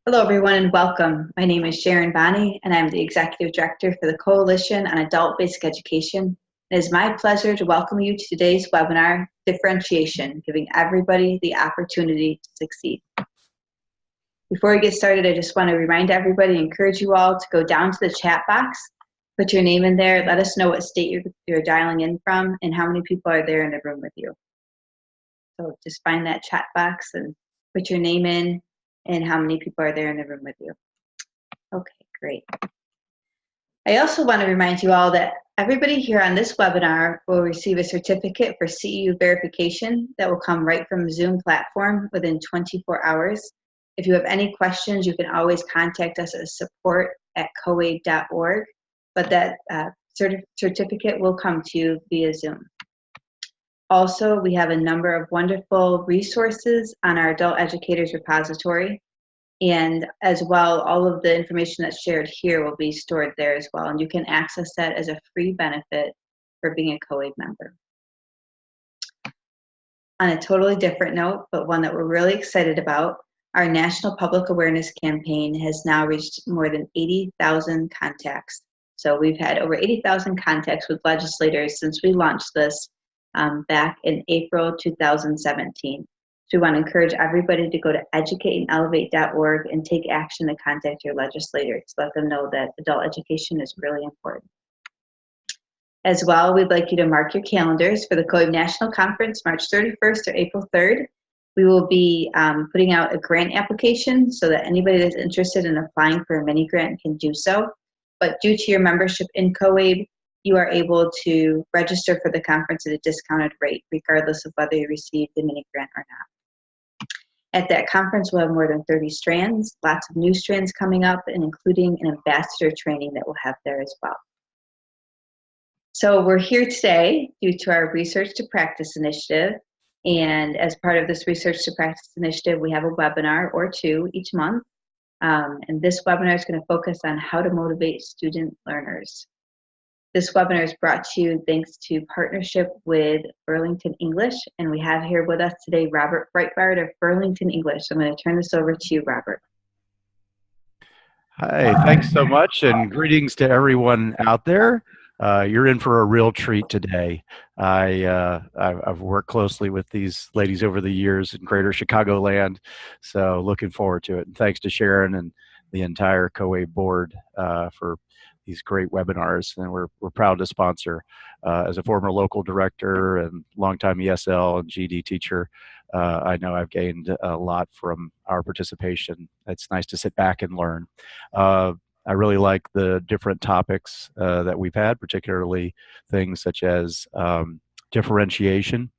Hello, everyone, and welcome. My name is Sharon Bonney, and I'm the Executive Director for the Coalition on Adult Basic Education. It is my pleasure to welcome you to today's webinar, Differentiation, giving everybody the opportunity to succeed. Before we get started, I just want to remind everybody, encourage you all to go down to the chat box, put your name in there, let us know what state you're dialing in from, and how many people are there in the room with you. So just find that chat box and put your name in and how many people are there in the room with you. Okay, great. I also want to remind you all that everybody here on this webinar will receive a certificate for CEU verification that will come right from the Zoom platform within 24 hours. If you have any questions, you can always contact us at support@coabe.org, but that certificate will come to you via Zoom. Also, we have a number of wonderful resources on our Adult Educators repository. And as well, all of the information that's shared here will be stored there as well. And you can access that as a free benefit for being a COABE member. On a totally different note, but one that we're really excited about, our National Public Awareness Campaign has now reached more than 80,000 contacts. So we've had over 80,000 contacts with legislators since we launched this back in April 2017. So we want to encourage everybody to go to educateandelevate.org and take action to contact your legislators to let them know that adult education is really important. As well, we'd like you to mark your calendars for the COABE National Conference, March 31st or April 3rd. We will be putting out a grant application so that anybody that's interested in applying for a mini grant can do so. But due to your membership in COABE, you are able to register for the conference at a discounted rate, regardless of whether you receive the mini grant or not. At that conference, we'll have more than 30 strands, lots of new strands coming up, and including an ambassador training that we'll have there as well. So we're here today due to our Research to Practice initiative. And as part of this Research to Practice initiative, we have a webinar or two each month. And this webinar is going to focus on how to motivate student learners. This webinar is brought to you thanks to partnership with Burlington English, and we have here with us today Robert Breitbart of Burlington English. I'm going to turn this over to you, Robert. Hi, thanks so much, and greetings to everyone out there. You're in for a real treat today. I've worked closely with these ladies over the years in Greater Chicagoland, so looking forward to it. And thanks to Sharon and the entire COABE board for these great webinars, and we're proud to sponsor. As a former local director and longtime ESL and GD teacher, I know I've gained a lot from our participation. It's nice to sit back and learn. I really like the different topics that we've had, particularly things such as differentiation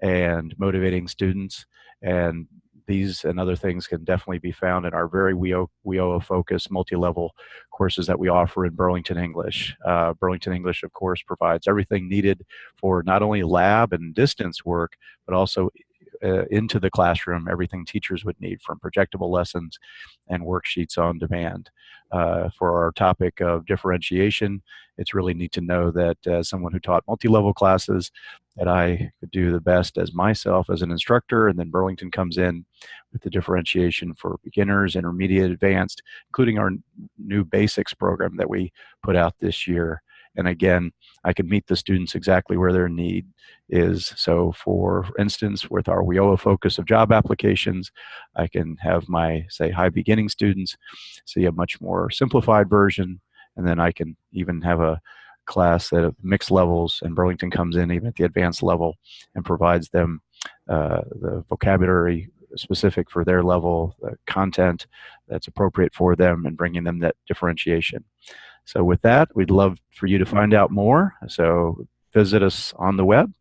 and motivating students, and these and other things can definitely be found in our very WIOA-focused multi-level courses that we offer in Burlington English. Burlington English, of course, provides everything needed for not only lab and distance work, but also into the classroom, everything teachers would need, from projectable lessons and worksheets on demand. For our topic of differentiation, it's really neat to know that as someone who taught multi-level classes, that I could do the best as myself as an instructor, and then Burlington comes in with the differentiation for beginners, intermediate, advanced, including our new basics program that we put out this year. And again, I can meet the students exactly where their need is. So for instance, with our WIOA focus of job applications, I can have my, say, high beginning students see a much more simplified version, and then I can even have a class at mixed levels, and Burlington comes in even at the advanced level and provides them the vocabulary specific for their level, the content that's appropriate for them, and bringing them that differentiation. So with that, we'd love for you to find out more. So visit us on the web,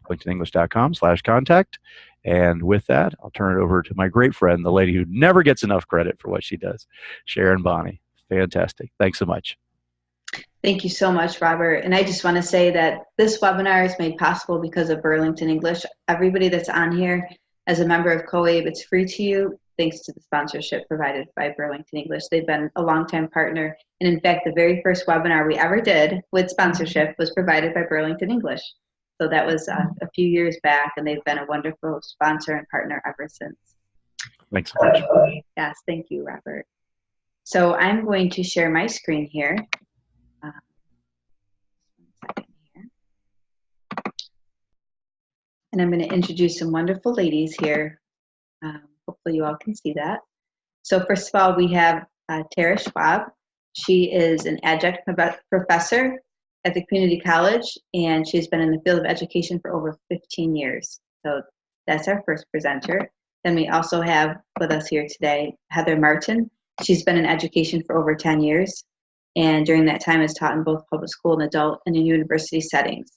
burlingtonenglish.com/contact. And with that, I'll turn it over to my great friend, the lady who never gets enough credit for what she does, Sharon Bonney. Fantastic. Thanks so much. Thank you so much, Robert. And I just want to say that this webinar is made possible because of Burlington English. Everybody that's on here as a member of COABE, it's free to you thanks to the sponsorship provided by Burlington English. They've been a longtime partner. And in fact, the very first webinar we ever did with sponsorship was provided by Burlington English. So that was a few years back, and they've been a wonderful sponsor and partner ever since. Thanks so much. Yes, thank you, Robert. So I'm going to share my screen here. 1 second here. And I'm going to introduce some wonderful ladies here. Hopefully you all can see that. So first of all, we have Tara Schwab. She is an adjunct professor at the community college, and she's been in the field of education for over 15 years. So that's our first presenter. Then we also have with us here today, Heather Martin. She's been in education for over 10 years, and during that time has taught in both public school and adult and in university settings.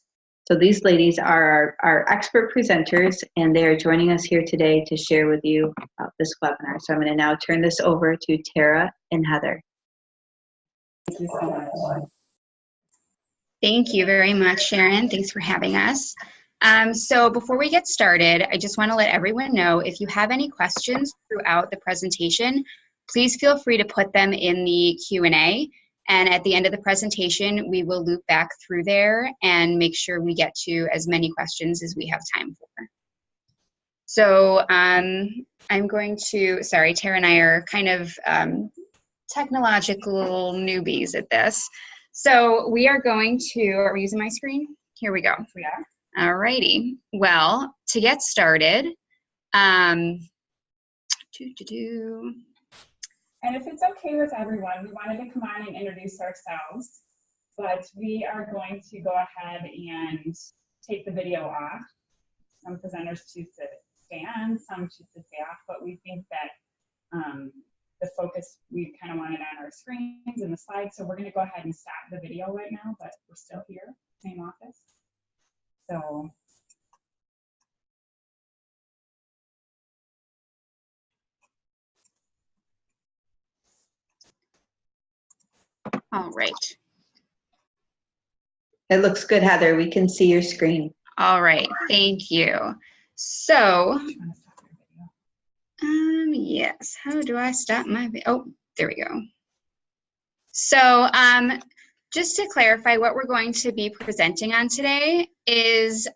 So these ladies are our expert presenters, and they are joining us here today to share with you this webinar. So I'm going to now turn this over to Tara and Heather. Thank you so much. Thank you very much, Sharon. Thanks for having us. So before we get started, I just want to let everyone know if you have any questions throughout the presentation, please feel free to put them in the Q&A. And at the end of the presentation, we will loop back through there and make sure we get to as many questions as we have time for. So I'm going to, sorry, Tara and I are kind of technological newbies at this. So we are going to, are we using my screen? Here we go. We are. All righty. Well, to get started, and if it's okay with everyone, we wanted to come on and introduce ourselves, but we are going to go ahead and take the video off. Some presenters choose to stay on, some choose to stay off, but we think that the focus we kind of wanted on our screens and the slides, so we're going to go ahead and stop the video right now, but we're still here, same office. So all right. It looks good, Heather. We can see your screen. All right, thank you. So, yes, how do I stop my video? Oh, there we go. So, just to clarify, what we're going to be presenting on today is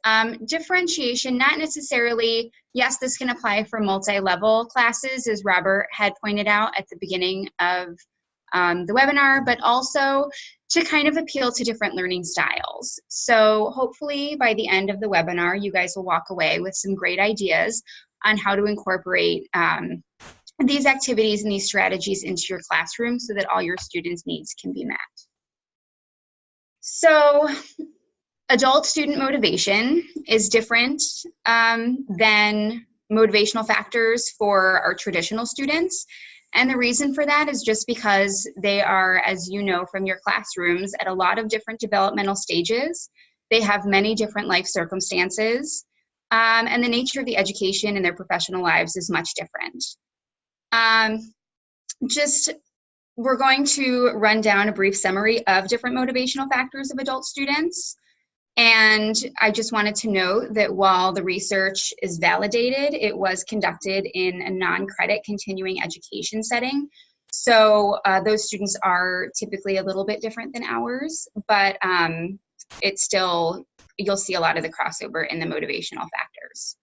differentiation, not necessarily, yes, this can apply for multi-level classes, as Robert had pointed out at the beginning of the webinar, but also to kind of appeal to different learning styles. So hopefully by the end of the webinar, you guys will walk away with some great ideas on how to incorporate these activities and these strategies into your classroom so that all your students' needs can be met. So adult student motivation is different than motivational factors for our traditional students. And the reason for that is just because they are, as you know from your classrooms, at a lot of different developmental stages. They have many different life circumstances, and the nature of the education in their professional lives is much different. We're going to run down a brief summary of different motivational factors of adult students. And I just wanted to note that while the research is validated, it was conducted in a non-credit continuing education setting. So those students are typically a little bit different than ours, but it's still, you'll see a lot of the crossover in the motivational factors.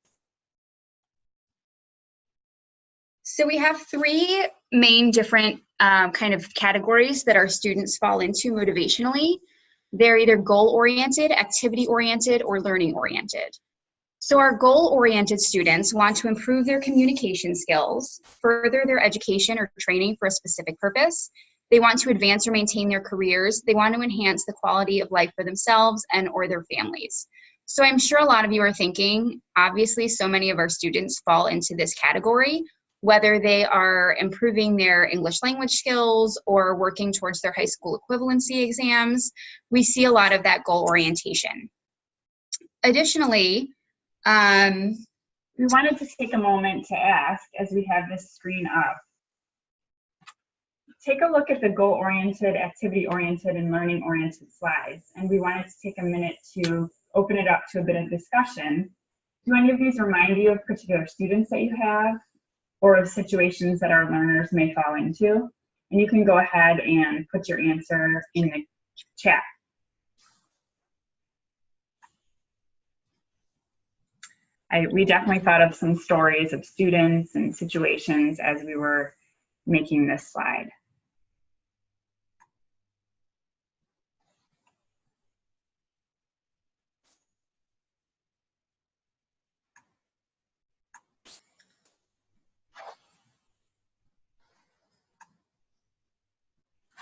So we have three main different kind of categories that our students fall into motivationally. They're either goal-oriented, activity-oriented, or learning-oriented. So our goal-oriented students want to improve their communication skills, further their education or training for a specific purpose. They want to advance or maintain their careers. They want to enhance the quality of life for themselves and or their families. So I'm sure a lot of you are thinking, obviously so many of our students fall into this category, whether they are improving their English language skills or working towards their high school equivalency exams. We see a lot of that goal orientation. Additionally, we wanted to take a moment to ask, as we have this screen up, take a look at the goal-oriented, activity-oriented, and learning-oriented slides. And we wanted to take a minute to open it up to a bit of discussion. Do any of these remind you of particular students that you have, or of situations that our learners may fall into? And you can go ahead and put your answer in the chat. we definitely thought of some stories of students and situations as we were making this slide.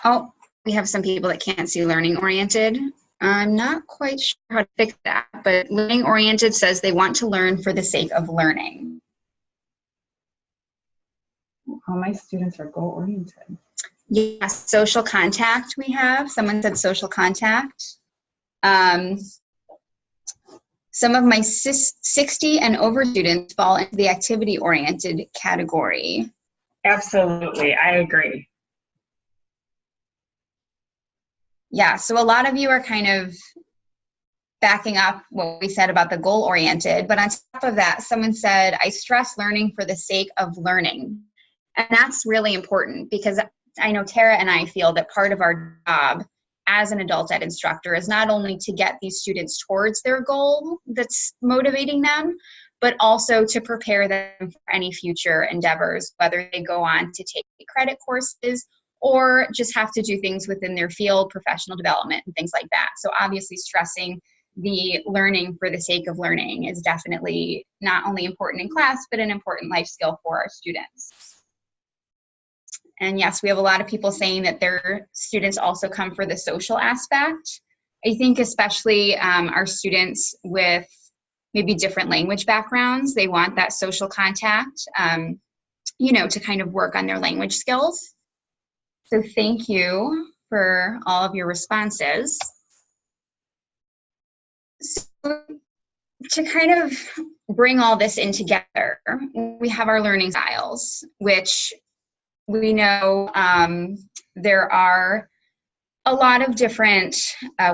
Oh, we have some people that can't see learning oriented. I'm not quite sure how to fix that, but learning oriented says they want to learn for the sake of learning. All my students are goal oriented. Yes, social contact we have. Someone said social contact. Some of my 60 and over students fall into the activity oriented category. Absolutely, I agree. Yeah, so a lot of you are kind of backing up what we said about the goal-oriented, but on top of that, someone said, I stress learning for the sake of learning. And that's really important because I know Tara and I feel that part of our job as an adult ed instructor is not only to get these students towards their goal that's motivating them, but also to prepare them for any future endeavors, whether they go on to take credit courses or just have to do things within their field, professional development, and things like that. So obviously stressing the learning for the sake of learning is definitely not only important in class, but an important life skill for our students. And yes, we have a lot of people saying that their students also come for the social aspect. I think especially our students with maybe different language backgrounds, they want that social contact, you know, to kind of work on their language skills. So thank you for all of your responses. So to kind of bring all this in together, we have our learning styles, which we know there are a lot of different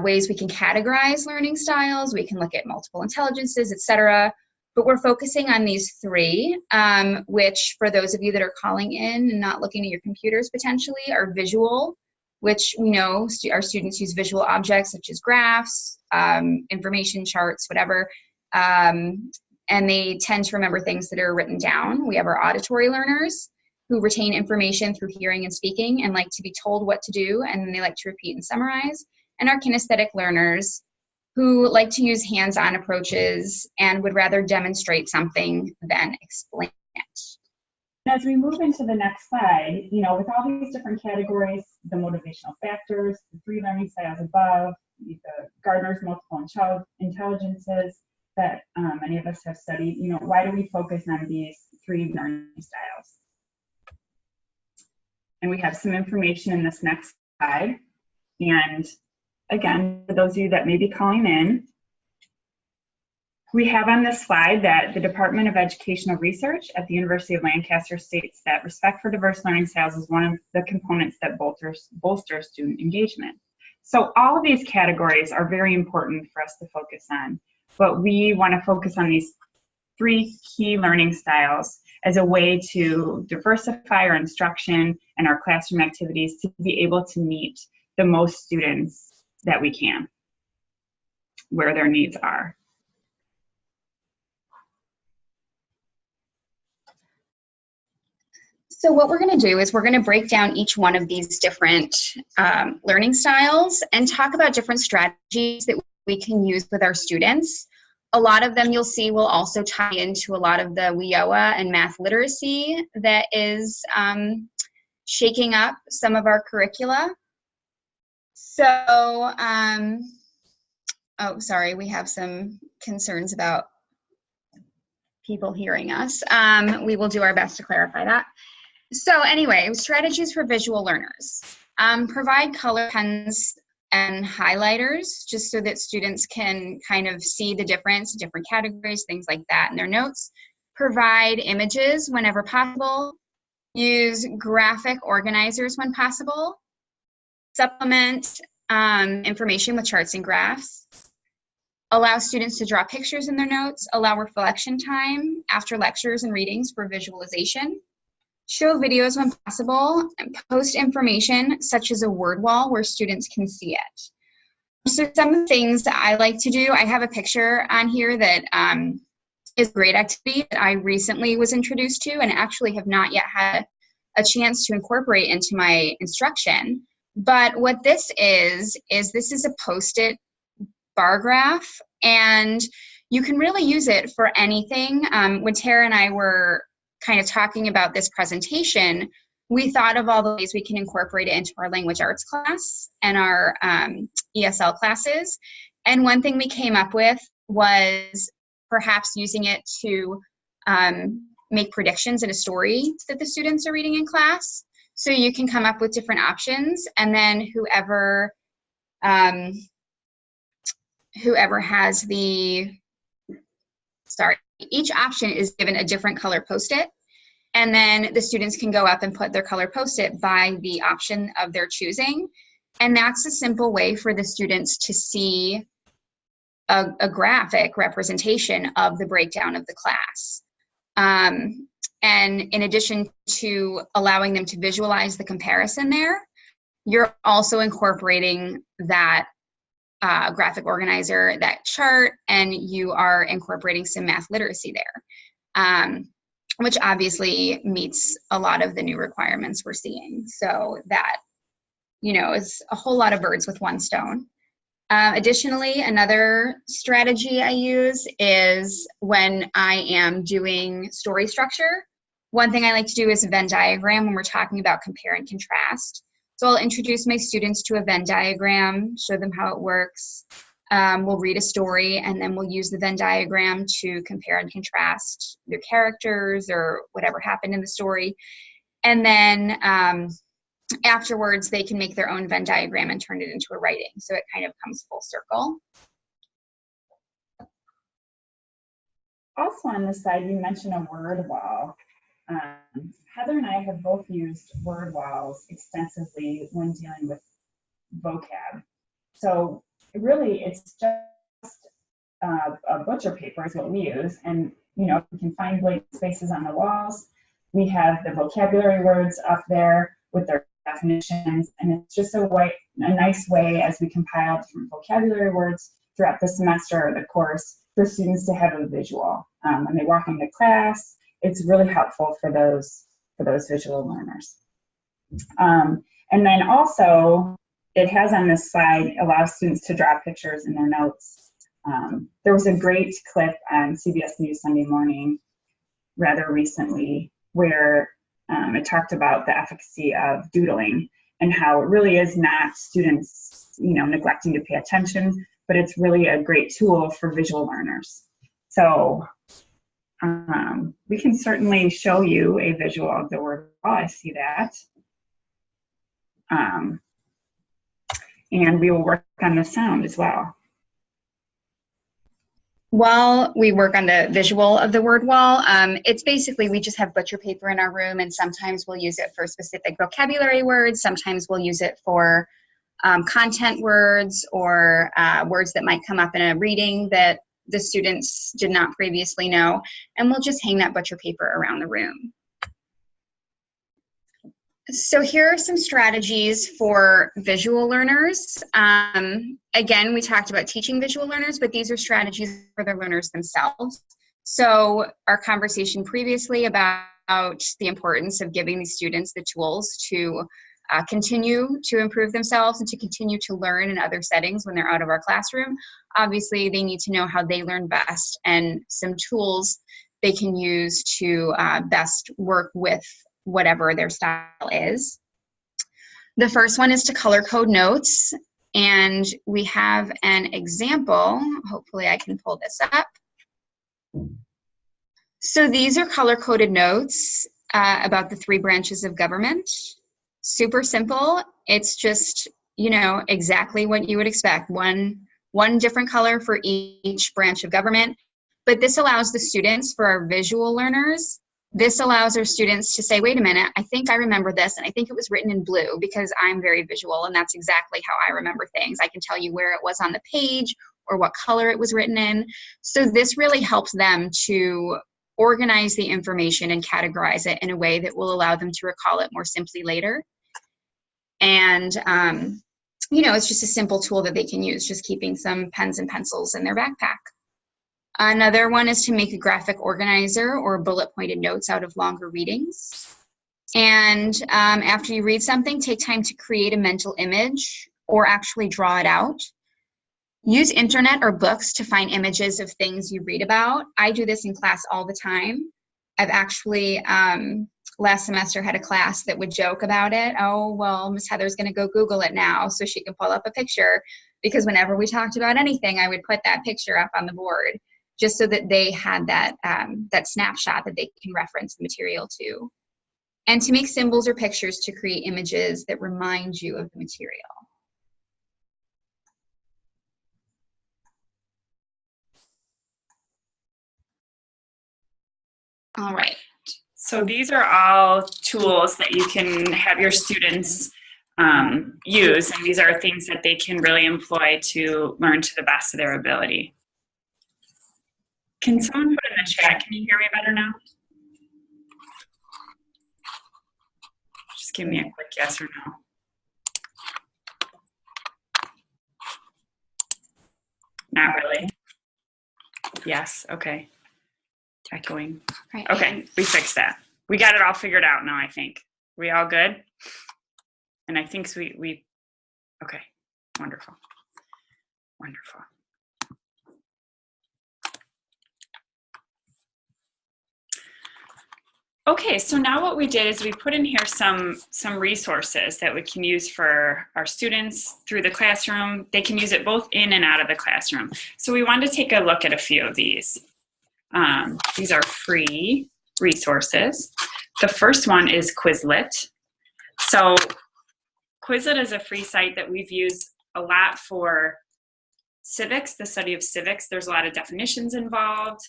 ways we can categorize learning styles. We can look at multiple intelligences, etc. But we're focusing on these three, which for those of you that are calling in and not looking at your computers potentially are visual, which we know our students use visual objects such as graphs, information charts, whatever, and they tend to remember things that are written down. We have our auditory learners who retain information through hearing and speaking and like to be told what to do, and then they like to repeat and summarize. And our kinesthetic learners who like to use hands-on approaches and would rather demonstrate something than explain it. As we move into the next slide, you know, with all these different categories, the motivational factors, the three learning styles above, the Gardner's multiple intelligences that many of us have studied, you know, why do we focus on these three learning styles? And we have some information in this next slide. And again, for those of you that may be calling in, we have on this slide that the Department of Educational Research at the University of Lancaster states that respect for diverse learning styles is one of the components that bolster student engagement. So all of these categories are very important for us to focus on, but we want to focus on these three key learning styles as a way to diversify our instruction and our classroom activities to be able to meet the most students that we can, where their needs are. So what we're going to do is we're going to break down each one of these different learning styles and talk about different strategies that we can use with our students. A lot of them you'll see will also tie into a lot of the WIOA and math literacy that is shaking up some of our curricula. So, oh, sorry, we have some concerns about people hearing us. We will do our best to clarify that. So anyway, strategies for visual learners. Provide color pens and highlighters just so that students can kind of see the difference, different categories, things like that in their notes. Provide images whenever possible. Use graphic organizers when possible. Supplement information with charts and graphs. Allow students to draw pictures in their notes. Allow reflection time after lectures and readings for visualization. Show videos when possible, and post information such as a word wall where students can see it. So some of the things that I like to do, I have a picture on here that is a great activity that I recently was introduced to and actually have not yet had a chance to incorporate into my instruction. But what this is this is a Post-it bar graph, and you can really use it for anything. When Tara and I were kind of talking about this presentation, we thought of all the ways we can incorporate it into our language arts class and our ESL classes. And one thing we came up with was perhaps using it to make predictions in a story that the students are reading in class. So you can come up with different options, and then whoever has each option is given a different color Post-it, and then the students can go up and put their color Post-it by the option of their choosing. And that's a simple way for the students to see a graphic representation of the breakdown of the class. And in addition to allowing them to visualize the comparison there, you're also incorporating that graphic organizer, that chart, and you are incorporating some math literacy there, which obviously meets a lot of the new requirements we're seeing. So that, is a whole lot of birds with one stone. Additionally, another strategy I use is when I am doing story structure. One thing I like to do is a Venn diagram when we're talking about compare and contrast. So I'll introduce my students to a Venn diagram, show them how it works. We'll read a story, and then we'll use the Venn diagram to compare and contrast their characters or whatever happened in the story. And then afterwards, they can make their own Venn diagram and turn it into a writing. So it kind of comes full circle. Also on this side, you mentioned a word wall. Heather and I have both used word walls extensively when dealing with vocab. So really, it's just a butcher paper is what we use. And, we can find blank spaces on the walls. We have the vocabulary words up there with their definitions, and it's just a nice way as we compile different vocabulary words throughout the semester or the course for students to have a visual. When they walk into class, it's really helpful for those visual learners. And then also, it has on this slide, allows students to draw pictures in their notes. There was a great clip on CBS News Sunday Morning rather recently where it talked about the efficacy of doodling and how it really is not students, neglecting to pay attention, but it's really a great tool for visual learners. So we can certainly show you a visual of the word wall. I see that. And we will work on the sound as well. While we work on the visual of the word wall, it's basically we just have butcher paper in our room, and sometimes we'll use it for specific vocabulary words. Sometimes we'll use it for content words or words that might come up in a reading that the students did not previously know, and we'll just hang that butcher paper around the room. So here are some strategies for visual learners. Again, we talked about teaching visual learners, but these are strategies for the learners themselves. So our conversation previously about the importance of giving these students the tools to continue to improve themselves and to continue to learn in other settings when they're out of our classroom. Obviously, they need to know how they learn best and some tools they can use to best work with whatever their style is. The first one is to color code notes, and we have an example. Hopefully I can pull this up. So these are color-coded notes about the 3 branches of government. Super simple. It's just, exactly what you would expect. One different color for each branch of government. But this allows the students, for our visual learners, this allows our students to say, wait a minute, I think I remember this, and I think it was written in blue because I'm very visual, and that's exactly how I remember things. I can tell you where it was on the page or what color it was written in. So this really helps them to organize the information and categorize it in a way that will allow them to recall it more simply later. And, it's just a simple tool that they can use, just keeping some pens and pencils in their backpack. Another one is to make a graphic organizer or bullet pointed notes out of longer readings. And after you read something, take time to create a mental image or actually draw it out. Use internet or books to find images of things you read about. I do this in class all the time. I've actually, last semester, had a class that would joke about it. Oh, well, Miss Heather's going to go Google it now so she can pull up a picture. Because whenever we talked about anything, I would put that picture up on the board just so that they had that, that snapshot that they can reference the material to. And to make symbols or pictures to create images that remind you of the material. All right. So these are all tools that you can have your students use, and these are things that they can really employ to learn to the best of their ability. Can someone put in the chat, can you hear me better now? Just give me a quick yes or no. Not really. Yes, okay. Echoing. Right. Okay, we fixed that. We got it all figured out now, I think. We all good? And I think we okay, wonderful. Wonderful. Okay, so now what we did is we put in here some resources that we can use for our students through the classroom. They can use it both in and out of the classroom. So we wanted to take a look at a few of these. These are free resources. The first one is Quizlet. So Quizlet is a free site that we've used a lot for civics, the study of civics. There's a lot of definitions involved.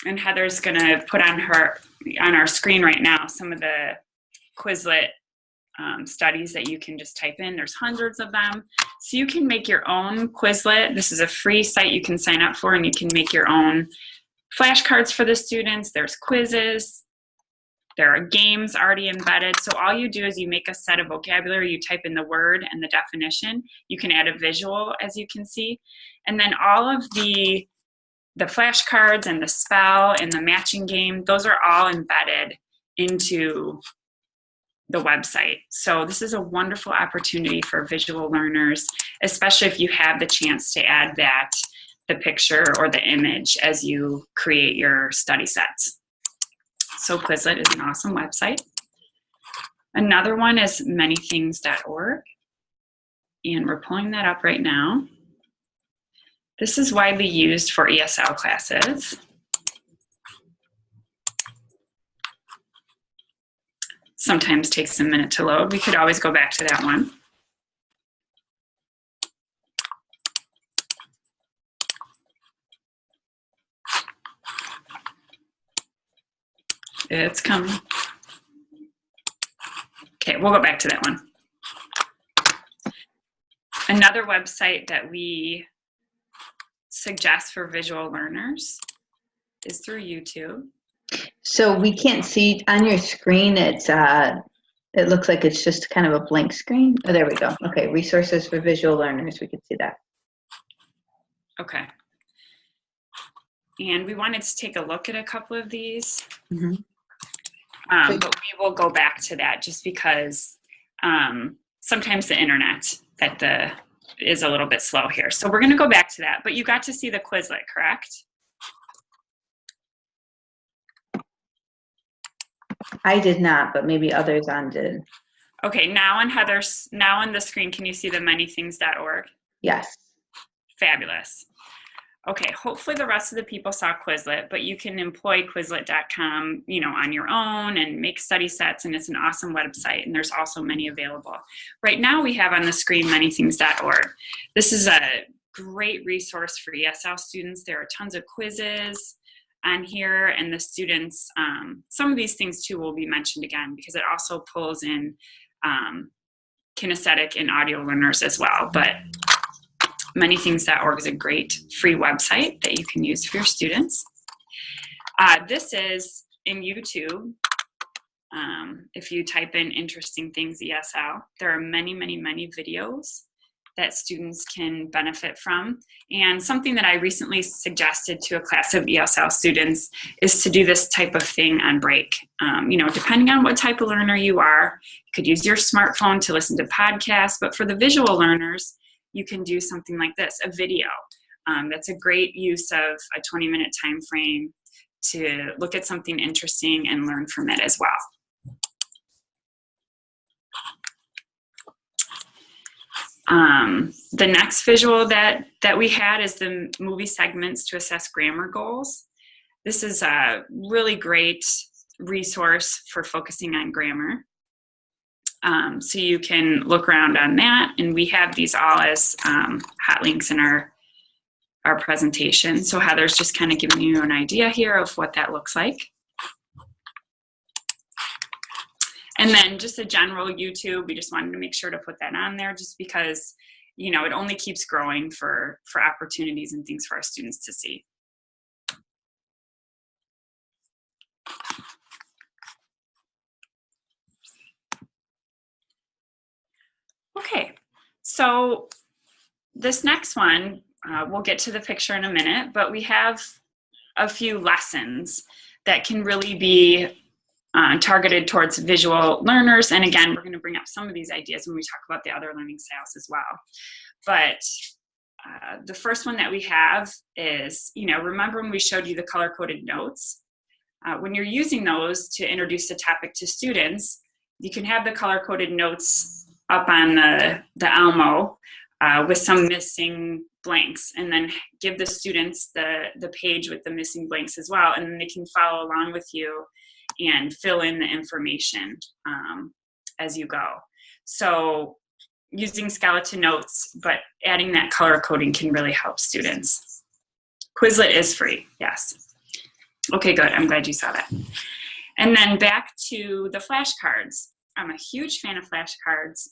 And Heather's gonna put on our screen right now some of the Quizlet studies that you can just type in. There's hundreds of them. So you can make your own Quizlet. This is a free site you can sign up for, and you can make your own flashcards for the students. There's quizzes. There are games already embedded. So all you do is you make a set of vocabulary, you type in the word and the definition. You can add a visual, as you can see. And then all of the flashcards and the spell and the matching game, those are all embedded into the website. So this is a wonderful opportunity for visual learners, especially if you have the chance to add the picture or the image as you create your study sets. So Quizlet is an awesome website. Another one is manythings.org, and we're pulling that up right now. This is widely used for ESL classes. Sometimes takes a minute to load. We could always go back to that one. It's coming. Okay, we'll go back to that one. Another website that we suggest for visual learners is through YouTube. So we can't see on your screen. It looks like it's just kind of a blank screen. Oh, there we go. Okay, resources for visual learners. We can see that. Okay. And we wanted to take a look at a couple of these. Mm-hmm. But we will go back to that just because sometimes the internet is a little bit slow here. So we're going to go back to that. But you got to see the Quizlet, correct? I did not, but maybe others on did. Okay, now on the screen, can you see the manythings.org? Yes. Fabulous. Okay, hopefully the rest of the people saw Quizlet, but you can employ Quizlet.com, on your own and make study sets, and it's an awesome website, and there's also many available. Right now we have on the screen manythings.org. This is a great resource for ESL students. There are tons of quizzes on here, and the students, some of these things too will be mentioned again because it also pulls in kinesthetic and audio learners as well. But manythings.org is a great free website that you can use for your students. This is in YouTube. If you type in interesting things ESL, there are many, many, many videos that students can benefit from. And something that I recently suggested to a class of ESL students is to do this type of thing on break. You know, depending on what type of learner you are, you could use your smartphone to listen to podcasts, but for the visual learners, you can do something like this, a video. That's a great use of a 20-minute time frame to look at something interesting and learn from it as well. The next visual that we had is the movie segments to assess grammar goals. This is a really great resource for focusing on grammar. So you can look around on that, and we have these all as hot links in our presentation. So Heather's just kind of giving you an idea here of what that looks like. And then just a general YouTube, we just wanted to make sure to put that on there just because, you know, it only keeps growing for opportunities and things for our students to see. Okay, so this next one, we'll get to the picture in a minute, but we have a few lessons that can really be targeted towards visual learners. And again, we're going to bring up some of these ideas when we talk about the other learning styles as well. But the first one that we have is, you know, remember when we showed you the color-coded notes? When you're using those to introduce the topic to students, you can have the color-coded notes up on the Elmo with some missing blanks, and then give the students the page with the missing blanks as well, and then they can follow along with you and fill in the information as you go. So using skeleton notes, but adding that color coding can really help students. Quizlet is free, yes. Okay, good, I'm glad you saw that. And then back to the flashcards. I'm a huge fan of flashcards.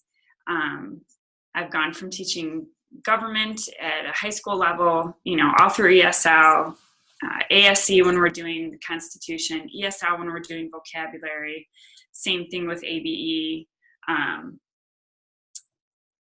I've gone from teaching government at a high school level, you know, all through ESL, ASC when we're doing the Constitution, ESL when we're doing vocabulary, same thing with ABE. I'm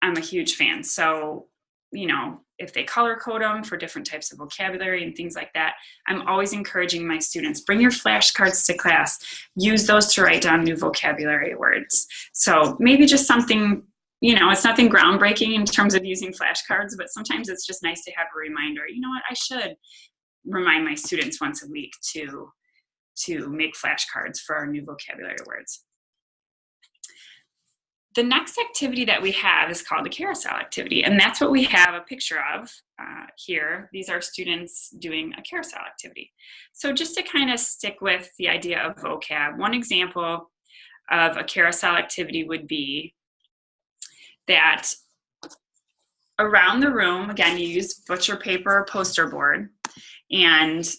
a huge fan. So, you know, if they color code them for different types of vocabulary and things like that, I'm always encouraging my students, bring your flashcards to class, use those to write down new vocabulary words. So maybe just something, you know, it's nothing groundbreaking in terms of using flashcards, but sometimes it's just nice to have a reminder, you know what, I should remind my students once a week to make flashcards for our new vocabulary words. The next activity that we have is called the carousel activity, and that's what we have a picture of here. These are students doing a carousel activity. So just to kind of stick with the idea of vocab, one example of a carousel activity would be that around the room, again, you use butcher paper or poster board, and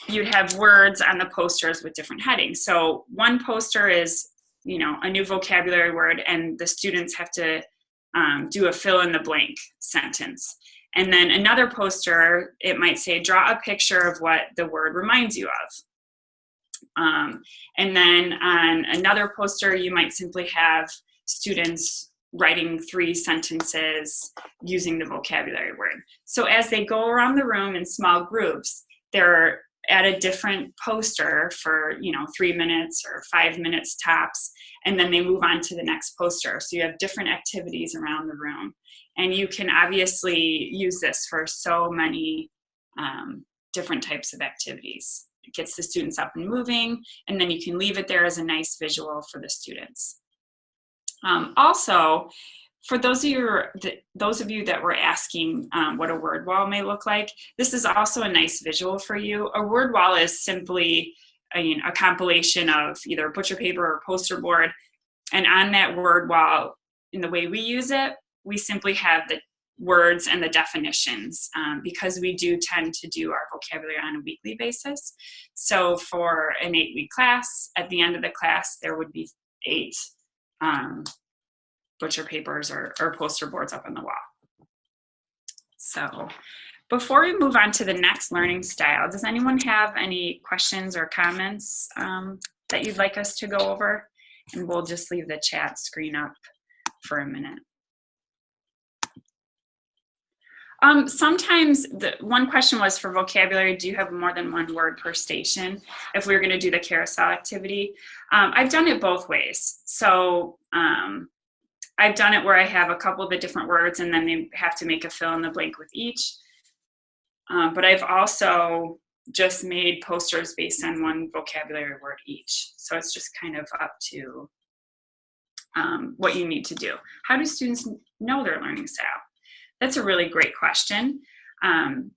you'd have words on the posters with different headings. So one poster is, you know, a new vocabulary word, and the students have to do a fill in the blank sentence. And then another poster, it might say, draw a picture of what the word reminds you of. And then on another poster, you might simply have students writing 3 sentences using the vocabulary word. So as they go around the room in small groups, they're at a different poster for, you know, 3 minutes or 5 minutes tops, and then they move on to the next poster. So you have different activities around the room, and you can obviously use this for so many different types of activities. It gets the students up and moving, and then you can leave it there as a nice visual for the students. Also, for those of you that were asking what a word wall may look like, this is also a nice visual for you. A word wall is simply a compilation of either butcher paper or poster board, and on that word wall, in the way we use it, we simply have the words and the definitions because we do tend to do our vocabulary on a weekly basis. So for an 8-week class, at the end of the class, there would be 8 butcher papers or poster boards up on the wall. So before we move on to the next learning style, does anyone have any questions or comments that you'd like us to go over? And we'll just leave the chat screen up for a minute. Sometimes the one question was for vocabulary, do you have more than one word per station if we were going to do the carousel activity? I've done it both ways. So I've done it where I have a couple of the different words and then they have to make a fill in the blank with each. But I've also just made posters based on one vocabulary word each. So it's just kind of up to what you need to do. How do students know their learning style? That's a really great question.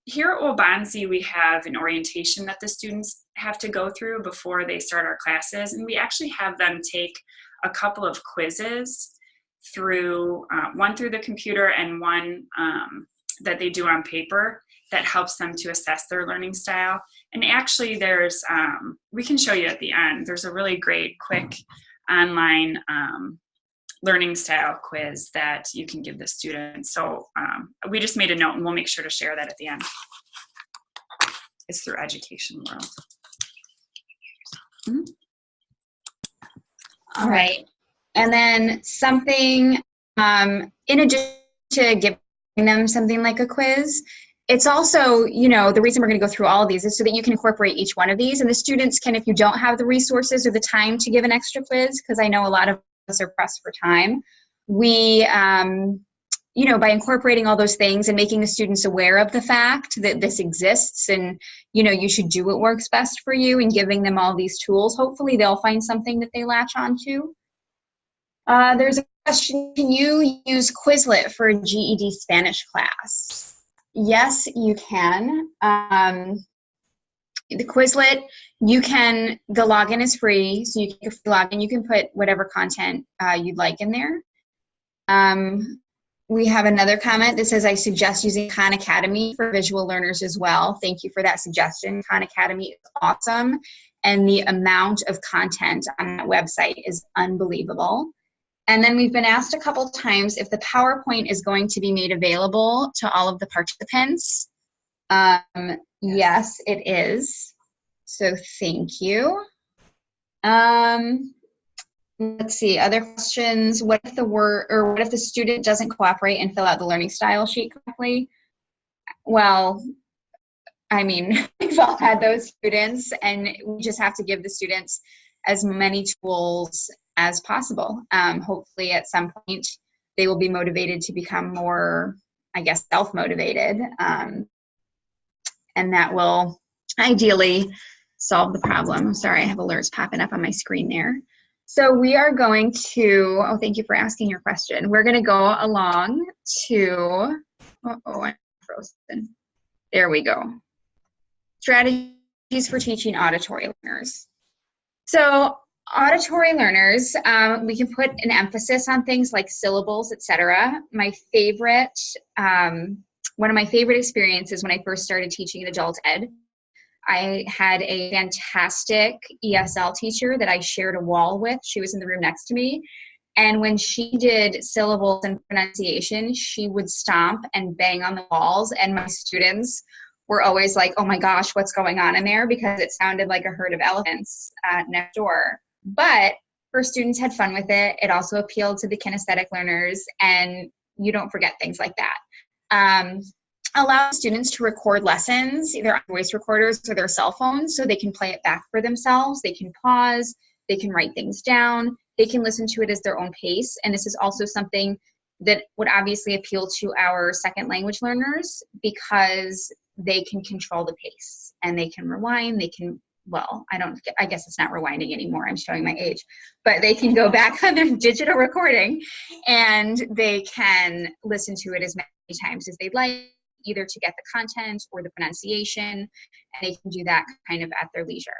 Here at Waubonsie, we have an orientation that the students have to go through before they start our classes, and we actually have them take a couple of quizzes through, one through the computer and one that they do on paper that helps them to assess their learning style. And actually there's, we can show you at the end, there's a really great quick online learning style quiz that you can give the students. So we just made a note and we'll make sure to share that at the end. It's through Education World. Mm-hmm. All right. And then something, in addition to giving them something like a quiz, it's also, you know, the reason we're going to go through all of these is so that you can incorporate each one of these. And the students can, if you don't have the resources or the time to give an extra quiz, because I know a lot of us are pressed for time, we, you know, by incorporating all those things and making the students aware of the fact that this exists and, you know, you should do what works best for you and giving them all these tools, hopefully they'll find something that they latch onto. There's a question, can you use Quizlet for a GED Spanish class? Yes, you can. The Quizlet, you can, the login is free, so you can log in, you can put whatever content you'd like in there. We have another comment that says, I suggest using Khan Academy for visual learners as well. Thank you for that suggestion. Khan Academy is awesome, and the amount of content on that website is unbelievable. And then we've been asked a couple times if the PowerPoint is going to be made available to all of the participants. Yes, it is. So thank you. Let's see, other questions. What if what if the student doesn't cooperate and fill out the learning style sheet correctly? Well, I mean, we've all had those students, and we just have to give the students as many tools as possible. Hopefully at some point they will be motivated to become more, I guess, self-motivated. And that will ideally solve the problem. I'm sorry, I have alerts popping up on my screen there. So we are going to, oh, thank you for asking your question. We're going to go along to, I'm frozen. There we go. Strategies for teaching auditory learners. So auditory learners, we can put an emphasis on things like syllables, etc. My favorite, one of my favorite experiences when I first started teaching adult ed, I had a fantastic ESL teacher that I shared a wall with. She was in the room next to me. And when she did syllables and pronunciation, she would stomp and bang on the walls. And my students were always like, oh my gosh, what's going on in there? Because it sounded like a herd of elephants next door. But her students had fun with it. It also appealed to the kinesthetic learners, and you don't forget things like that. Allow students to record lessons, either on voice recorders or their cell phones, so they can play it back for themselves. They can pause, they can write things down, they can listen to it as their own pace. And this is also something that would obviously appeal to our second language learners, because they can control the pace and they can rewind, they can, well, I guess it's not rewinding anymore, I'm showing my age, but they can go back on their digital recording and they can listen to it as many times as they'd like, either to get the content or the pronunciation, and they can do that kind of at their leisure.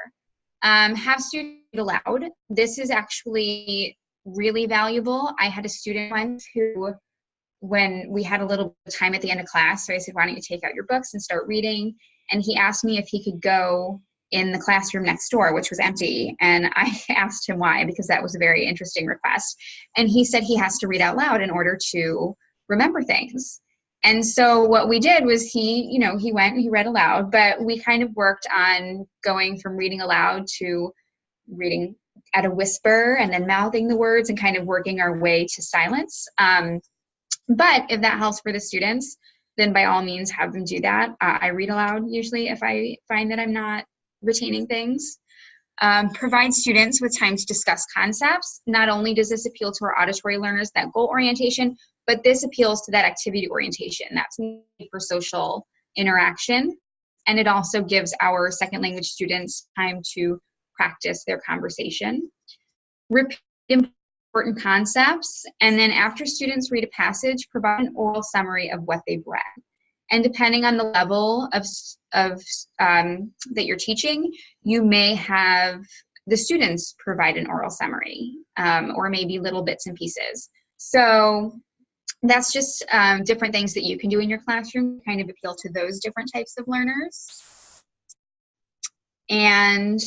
Have students read aloud. This is actually really valuable. I had a student once who, when we had a little bit of time at the end of class, so I said, why don't you take out your books and start reading? And he asked me if he could go in the classroom next door, which was empty. And I asked him why, because that was a very interesting request. And he said he has to read out loud in order to remember things. And so what we did was he went and he read aloud, but we kind of worked on going from reading aloud to reading at a whisper and then mouthing the words and kind of working our way to silence. But if that helps for the students, then by all means have them do that. I read aloud usually if I find that I'm not retaining things. Provide students with time to discuss concepts. Not only does this appeal to our auditory learners, that goal orientation, but this appeals to that activity orientation. That's made for social interaction. And it also gives our second language students time to practice their conversation. Repeat important concepts, and then after students read a passage, provide an oral summary of what they've read. And depending on the level of that you're teaching, you may have the students provide an oral summary, or maybe little bits and pieces. So that's just different things that you can do in your classroom, kind of appeal to those different types of learners. And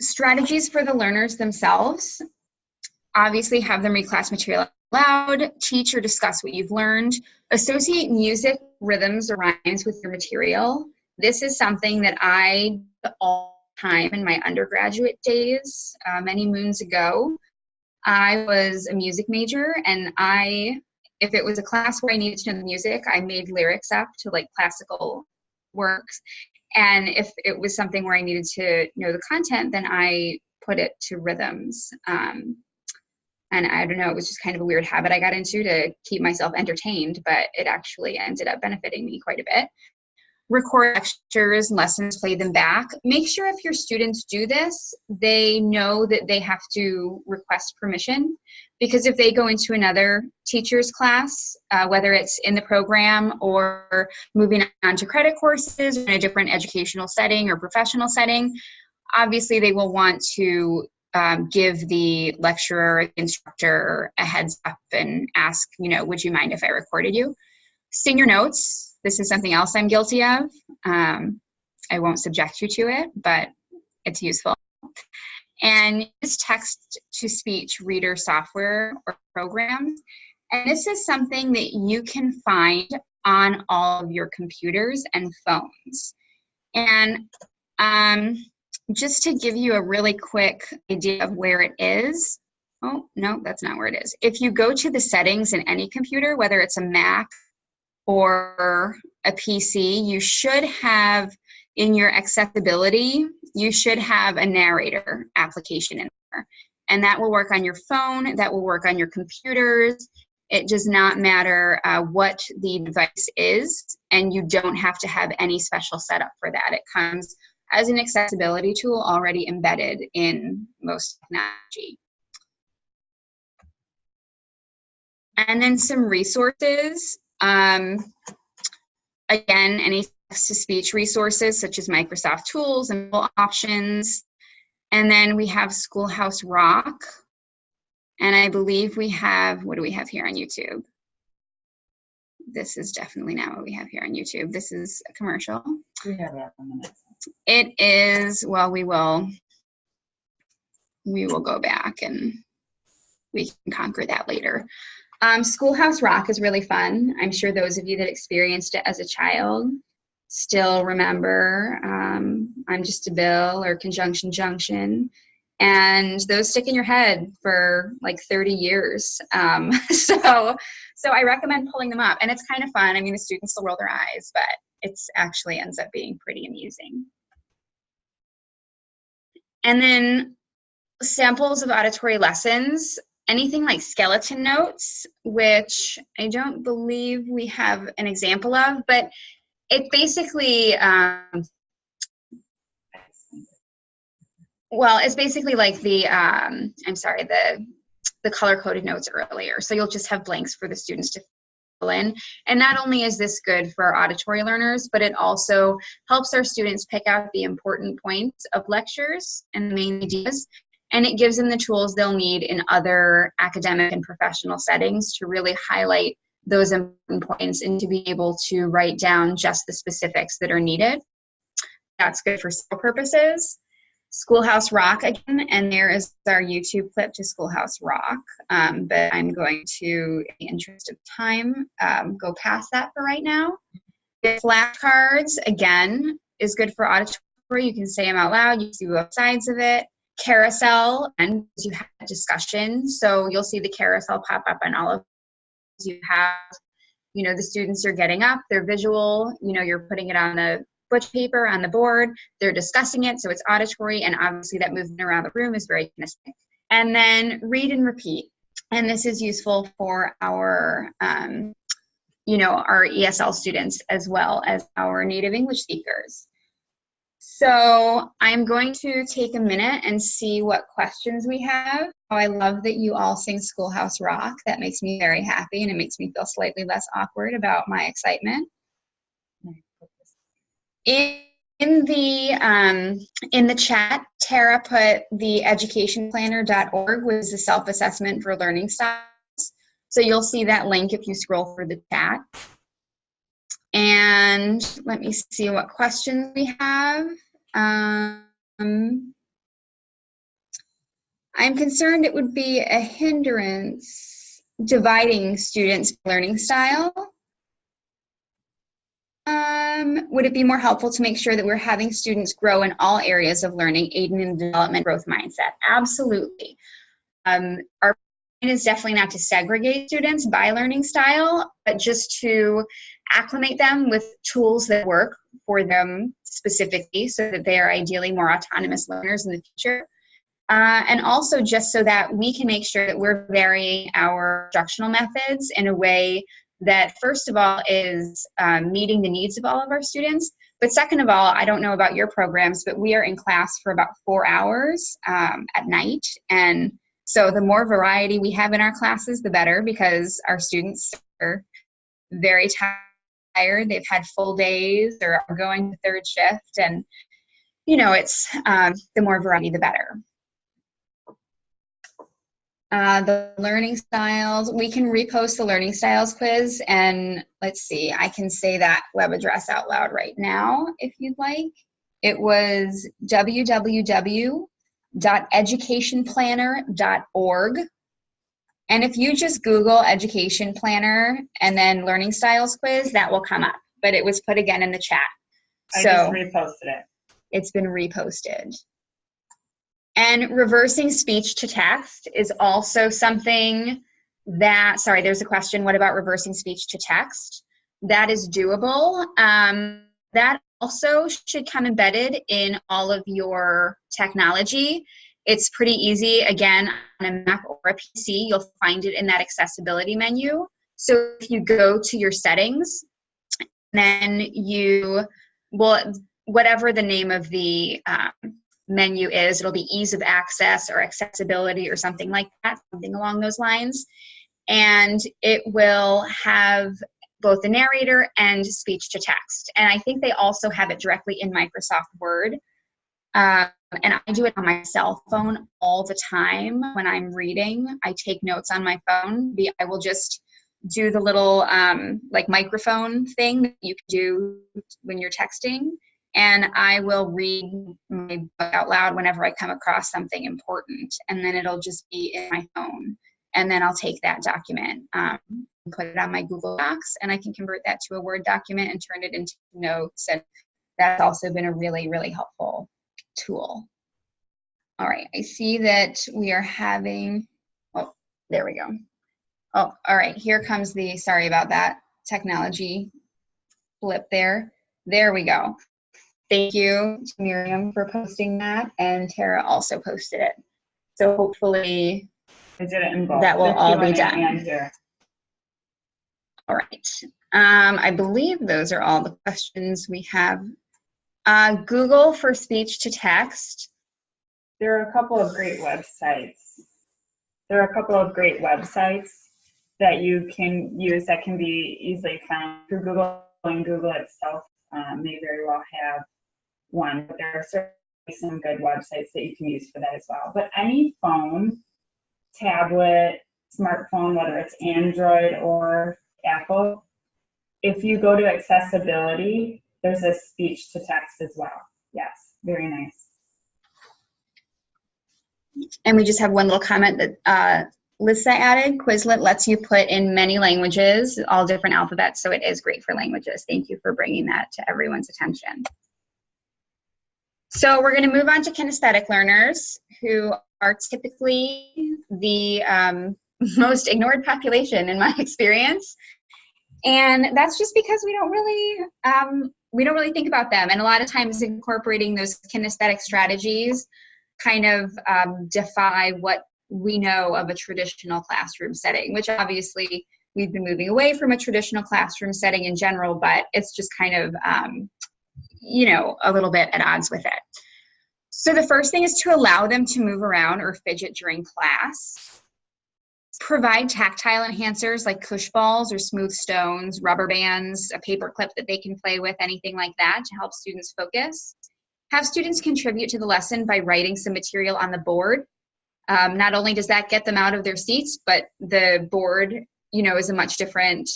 strategies for the learners themselves. Obviously, have them read class material aloud, teach or discuss what you've learned, associate music, rhythms, or rhymes with your material. This is something that I did all the time in my undergraduate days. Many moons ago, I was a music major, and if it was a class where I needed to know the music, I made lyrics up to like classical works. And if it was something where I needed to know the content, then I put it to rhythms. And I don't know, it was just kind of a weird habit I got into to keep myself entertained, but it actually ended up benefiting me quite a bit. Record lectures, lessons, play them back. Make sure if your students do this, they know that they have to request permission, because if they go into another teacher's class, whether it's in the program or moving on to credit courses in a different educational setting or professional setting, obviously they will want to give the lecturer, instructor a heads up and ask, would you mind if I recorded you? Sing your notes. This is something else I'm guilty of. I won't subject you to it, but it's useful. And use text-to-speech reader software or programs. And this is something that you can find on all of your computers and phones. And just to give you a really quick idea of where it is. Oh, no, that's not where it is. If you go to the settings in any computer, whether it's a Mac or a PC, you should have in your accessibility, you should have a narrator application in there. And that will work on your phone, that will work on your computers. It does not matter what the device is, and you don't have to have any special setup for that. It comes as an accessibility tool already embedded in most technology. And then some resources. Again, any text-to-speech resources such as Microsoft Tools and options. And then we have Schoolhouse Rock. And I believe we have, what do we have here on YouTube? This is definitely not what we have here on YouTube. This is a commercial. We have that in a minute. It is, well, we will go back and we can conquer that later. Schoolhouse Rock is really fun. I'm sure those of you that experienced it as a child still remember I'm Just a Bill or Conjunction Junction. And those stick in your head for like 30 years. So I recommend pulling them up. And it's kind of fun. I mean, the students will roll their eyes, but it actually ends up being pretty amusing. And then samples of auditory lessons. Anything like skeleton notes, which I don't believe we have an example of, but it basically, well, it's basically like the, the color-coded notes earlier. So you'll just have blanks for the students to fill in. And not only is this good for our auditory learners, but it also helps our students pick out the important points of lectures and the main ideas. And it gives them the tools they'll need in other academic and professional settings to really highlight those important points and to be able to write down just the specifics that are needed. That's good for several purposes. Schoolhouse Rock again, and there is our YouTube clip to Schoolhouse Rock, but I'm going to, in the interest of time, go past that for right now. Flashcards, again, is good for auditory. You can say them out loud, you can see both sides of it. Carousel, and you have a discussion, so you'll see the carousel pop up on all of you have you know, the students are getting up, they're visual, you know, you're putting it on the butch paper on the board, they're discussing it, so it's auditory, and obviously that movement around the room is very kinesthetic. And then read and repeat. And this is useful for our, you know, our ESL students as well as our native English speakers. So I'm going to take a minute and see what questions we have. Oh, I love that you all sing Schoolhouse Rock. That makes me very happy, and it makes me feel slightly less awkward about my excitement. In the chat, Tara put the educationplanner.org was the self-assessment for learning styles. So you'll see that link if you scroll through the chat. And let me see what questions we have. I'm concerned it would be a hindrance dividing students' learning style. Would it be more helpful to make sure that we're having students grow in all areas of learning, aiding in development, growth mindset? Absolutely. Our plan is definitely not to segregate students by learning style, but just to acclimate them with tools that work for them specifically so that they are ideally more autonomous learners in the future. And also just so that we can make sure that we're varying our instructional methods in a way that, first of all, is meeting the needs of all of our students. But second of all, I don't know about your programs, but we are in class for about 4 hours at night. And so the more variety we have in our classes, the better, because our students are very tired. They've had full days or are going to third shift. And, you know, it's the more variety, the better. The learning styles, we can repost the learning styles quiz, and let's see, I can say that web address out loud right now if you'd like. It was www.educationplanner.org. And if you just Google Education Planner and then Learning Styles Quiz, that will come up. But it was put again in the chat. I just reposted it. It's been reposted. And reversing speech to text is also something that, sorry, there's a question, what about reversing speech to text? That is doable. That also should come embedded in all of your technology. It's pretty easy, again, on a Mac or a PC, you'll find it in that accessibility menu. So if you go to your settings, then you will, whatever the name of the menu is, it'll be ease of access or accessibility or something like that, something along those lines. And it will have both the narrator and speech to text. And I think they also have it directly in Microsoft Word. And I do it on my cell phone all the time when I'm reading. I take notes on my phone. I will just do the little like microphone thing that you can do when you're texting. And I will read my book out loud whenever I come across something important. And then it'll just be in my phone. And then I'll take that document and put it on my Google Docs, and I can convert that to a Word document and turn it into notes. And that's also been a really, really helpful tool. All right, I see that we are having, oh, there we go. Oh, all right, here comes the, sorry about that, technology blip there. There we go. Thank you to Miriam for posting that, and Tara also posted it. So hopefully I did it in both. That will all be done. And here. All right. I believe those are all the questions we have. Google for speech to text. There are a couple of great websites. That you can use that can be easily found through Google, and Google itself may very well have one, but there are certainly some good websites that you can use for that as well. But any phone, tablet, smartphone, whether it's Android or Apple, if you go to accessibility, there's a speech to text as well. Yes, very nice. And we just have one little comment that Lisa added. Quizlet lets you put in many languages, all different alphabets, so it is great for languages. Thank you for bringing that to everyone's attention. So we're going to move on to kinesthetic learners, who are typically the most ignored population in my experience. And that's just because we don't really think about them. And a lot of times incorporating those kinesthetic strategies kind of defy what we know of a traditional classroom setting, which obviously we've been moving away from a traditional classroom setting in general, but it's just kind of, a little bit at odds with it. So the first thing is to allow them to move around or fidget during class. Provide tactile enhancers like push balls or smooth stones, rubber bands, a paper clip that they can play with, anything like that to help students focus. Have students contribute to the lesson by writing some material on the board. Not only does that get them out of their seats, but the board, is a much different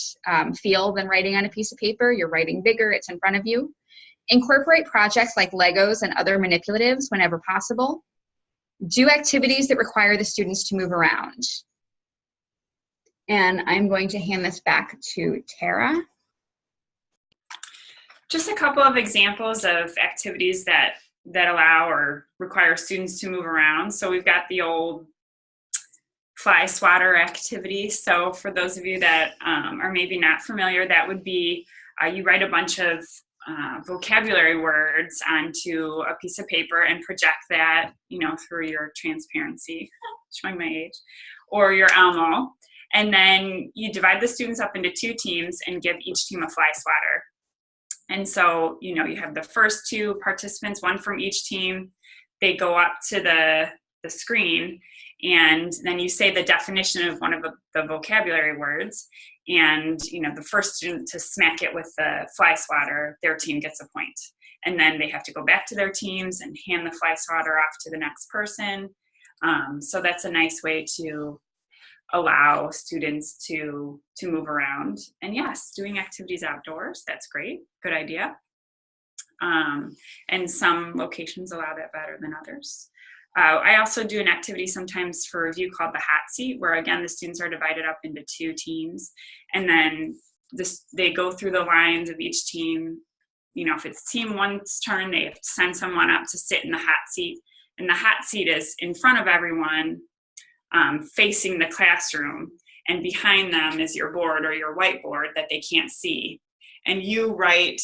feel than writing on a piece of paper. You're writing bigger, it's in front of you. Incorporate projects like Legos and other manipulatives whenever possible. Do activities that require the students to move around. And I'm going to hand this back to Tara. Just a couple of examples of activities that allow or require students to move around. So we've got the old fly swatter activity. So for those of you that are maybe not familiar, that would be you write a bunch of vocabulary words onto a piece of paper and project that, through your transparency, showing my age, or your Elmo. And then you divide the students up into 2 teams and give each team a fly swatter. And so, you have the first 2 participants, 1 from each team. They go up to the screen, and then you say the definition of one of the vocabulary words. And, the first student to smack it with the fly swatter, their team gets a point. And then they have to go back to their teams and hand the fly swatter off to the next person. So that's a nice way to allow students to move around. And yes, doing activities outdoors, that's great, good idea. And some locations allow that better than others. I also do an activity sometimes for review called the hot seat, where again, the students are divided up into 2 teams, and then they go through the lines of each team. If it's team 1's turn, they have to send someone up to sit in the hot seat, and the hot seat is in front of everyone, facing the classroom, and behind them is your board or your whiteboard that they can't see. And you write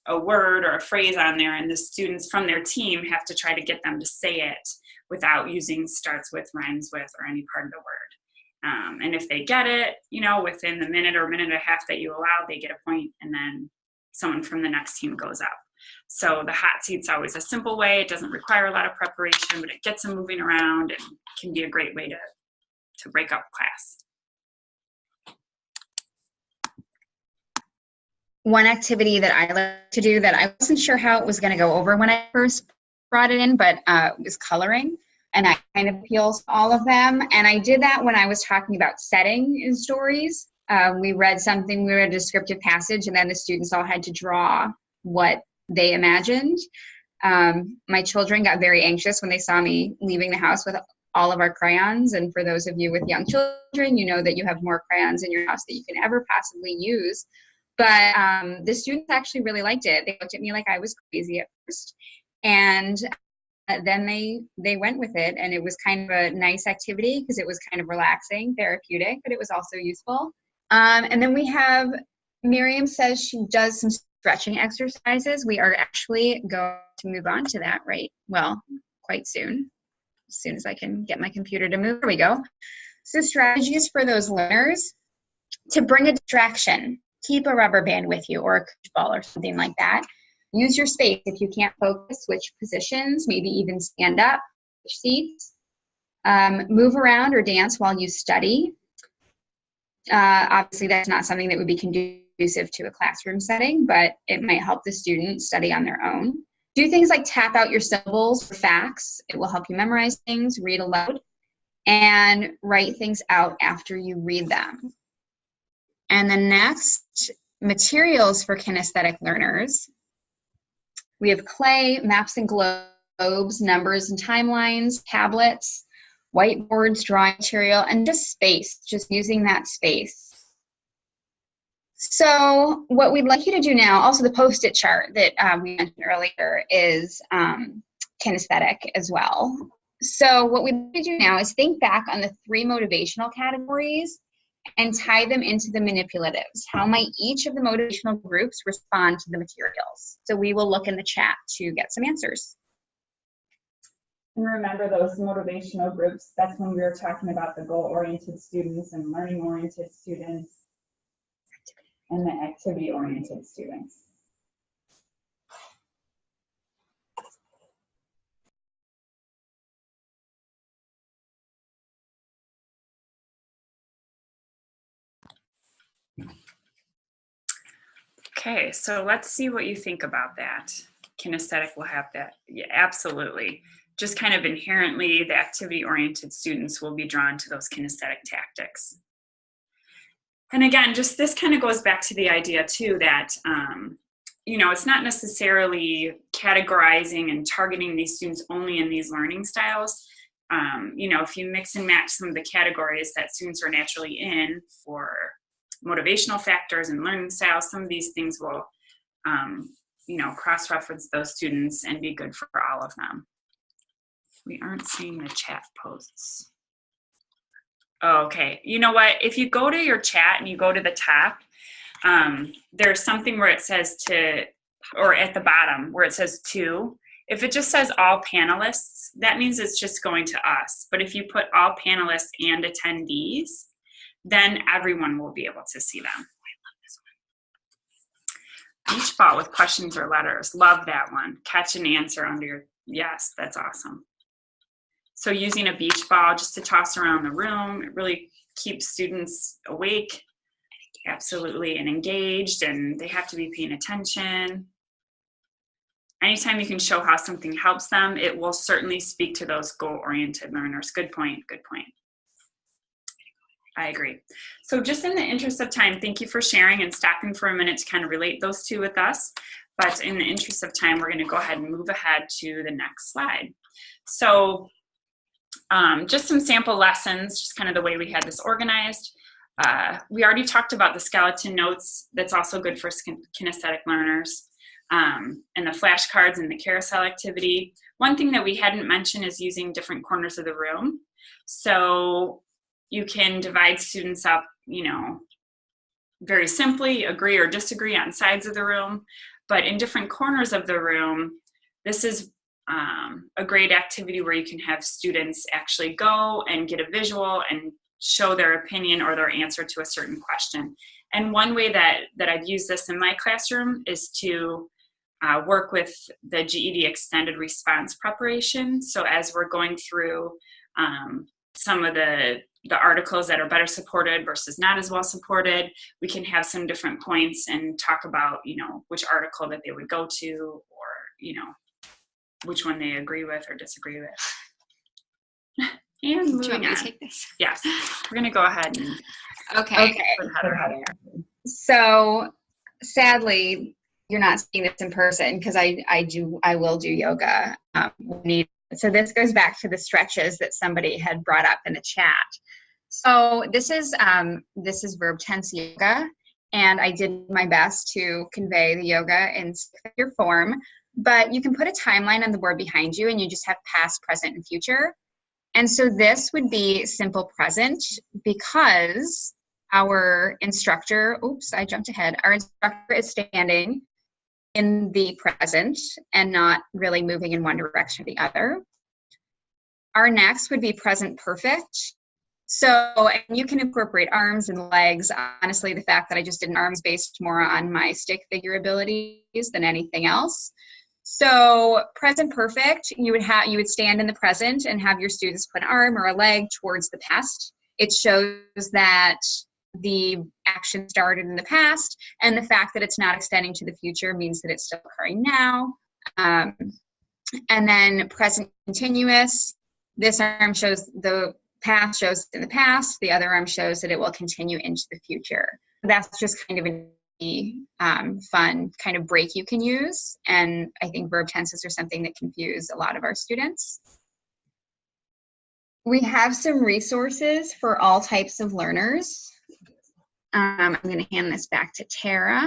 a word or a phrase on there, and the students from their team have to try to get them to say it without using starts with, rhymes with, or any part of the word. And if they get it, within the minute or minute and a half that you allow, they get a point, and then someone from the next team goes up. So the hot seat's always a simple way. It doesn't require a lot of preparation, but it gets them moving around and can be a great way to break up class. One activity that I like to do that I wasn't sure how it was going to go over when I first brought it in, but it was coloring, and that kind of appeals to all of them. And I did that when I was talking about setting in stories. We read a descriptive passage, and then the students all had to draw what they imagined. My children got very anxious when they saw me leaving the house with all of our crayons. And for those of you with young children, you know that you have more crayons in your house that you can ever possibly use. But the students actually really liked it. They looked at me like I was crazy at first. And then they went with it, and it was kind of a nice activity because it was kind of relaxing, therapeutic, but it was also useful. And then we have, Miriam says she does some stretching exercises. We are actually going to move on to that quite soon, as soon as I can get my computer to move. There we go. So strategies for those learners: to bring a distraction. Keep a rubber band with you, or a coach ball or something like that. Use your space. If you can't focus, switch positions, maybe even stand up, switch seats. Move around or dance while you study. Obviously, that's not something that would be conducive to a classroom setting, but it might help the student study on their own. Do things like tap out your syllables or facts. It will help you memorize things, read aloud, and write things out after you read them. And the next, materials for kinesthetic learners. We have clay, maps and globes, numbers and timelines, tablets, whiteboards, drawing material, and just space, just using that space. So what we'd like you to do now, also the Post-it chart that we mentioned earlier is kinesthetic as well. So what we'd like to do now is think back on the 3 motivational categories and tie them into the manipulatives. How might each of the motivational groups respond to the materials? So we will look in the chat to get some answers. And remember those motivational groups, that's when we were talking about the goal-oriented students and learning-oriented students and the activity-oriented students. Okay, so let's see what you think about that. Kinesthetic will have that. Yeah, absolutely. Just kind of inherently, the activity-oriented students will be drawn to those kinesthetic tactics. And again, just this kind of goes back to the idea too that, you know, it's not necessarily categorizing and targeting these students only in these learning styles. You know, if you mix and match some of the categories that students are naturally in for motivational factors and learning styles, some of these things will, you know, cross-reference those students and be good for all of them. We aren't seeing the chat posts. Oh, okay, you know what? If you go to your chat and you go to the top, there's something where it says to, or at the bottom where it says to. If it just says all panelists, that means it's just going to us. But if you put all panelists and attendees, then everyone will be able to see them. I love this one. Beach ball with questions or letters. Love that one. Catch and answer under your, yes, that's awesome. So using a beach ball just to toss around the room, it really keeps students awake, absolutely, and engaged, and they have to be paying attention. Anytime you can show how something helps them, it will certainly speak to those goal-oriented learners. Good point, good point. I agree. So just in the interest of time, thank you for sharing and stopping for a minute to kind of relate those two with us. But in the interest of time, we're going to go ahead and move ahead to the next slide. So just some sample lessons, just kind of the way we had this organized. We already talked about the skeleton notes. That's also good for kinesthetic learners. And the flashcards and the carousel activity. One thing that we hadn't mentioned is using different corners of the room. So you can divide students up, you know, very simply, agree or disagree on sides of the room. But in different corners of the room, this is a great activity where you can have students actually go and get a visual and show their opinion or their answer to a certain question. And one way that I've used this in my classroom is to work with the GED extended response preparation. So as we're going through some of the articles that are better supported versus not as well supported, we can have some different points and talk about, you know, which article that they would go to, or, you know, which one they agree with or disagree with. And moving on. Take this? Yes, we're going to go ahead and Okay. So sadly, you're not seeing this in person because I will do yoga when needed. So this goes back to the stretches that somebody had brought up in the chat. So this is verb tense yoga, and I did my best to convey the yoga in your form. But you can put a timeline on the board behind you, and you just have past, present, and future. And so this would be simple present because our instructor, oops, I jumped ahead. Our instructor is standing in the present and not really moving in one direction or the other. Our next would be present perfect. So you can incorporate arms and legs. Honestly, the fact that I just did an arms based more on my stick figure abilities than anything else. So present perfect, you would stand in the present and have your students put an arm or a leg towards the past. It shows that the action started in the past, and the fact that it's not extending to the future means that it's still occurring now. And then present continuous, this arm shows the past, shows in the past, the other arm shows that it will continue into the future. That's just kind of a fun kind of break you can use, and I think verb tenses are something that confuse a lot of our students. We have some resources for all types of learners. I'm going to hand this back to Tara.